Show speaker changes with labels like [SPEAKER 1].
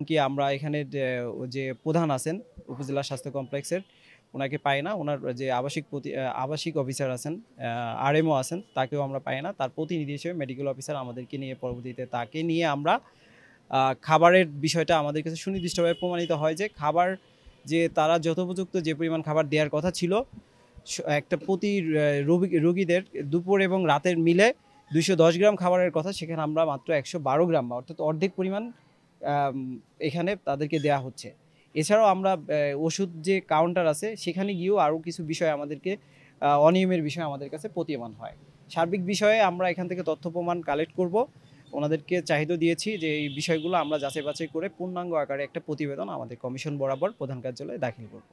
[SPEAKER 1] কি আমরা এখানে যে প্রধান আছেন উপজেলা স্বাস্থ্য কমপ্লেক্সের, ওনাকে পাই না। ওনার যে আবাসিক অফিসার আছেন, আরএমও আছেন, তাকেও আমরা পাই না। তার প্রতিনিধি হিসেবে মেডিকেল অফিসার আমাদেরকে নিয়ে পরবর্তীতে তাকে নিয়ে আমরা খাবারের বিষয়টা আমাদের কাছে সুনির্দিষ্টভাবে প্রমাণিত হয় যে খাবার যে তারা যথোপযুক্ত যে পরিমাণ খাবার দেওয়ার কথা ছিল, একটা প্রতি রোগীদের দুপুর এবং রাতের মিলে 210 গ্রাম খাবারের কথা, সেখানে আমরা মাত্র 112 গ্রাম, অর্থাৎ অর্ধেক পরিমাণ এখানে তাদেরকে দেয়া হচ্ছে। এছাড়াও আমরা ওষুধ যে কাউন্টার আছে সেখানে গিয়েও আরও কিছু বিষয় আমাদেরকে অনিয়মের বিষয় আমাদের কাছে প্রতীয়মান হয়। সার্বিক বিষয়ে আমরা এখান থেকে তথ্য প্রমাণ কালেক্ট করব, ওনাদেরকে চাহিদা দিয়েছি যে এই বিষয়গুলো আমরা যাচাই বাছাই করে পূর্ণাঙ্গ আকারে একটা প্রতিবেদন আমাদের কমিশন বরাবর প্রধান কার্যালয়ে দাখিল করব।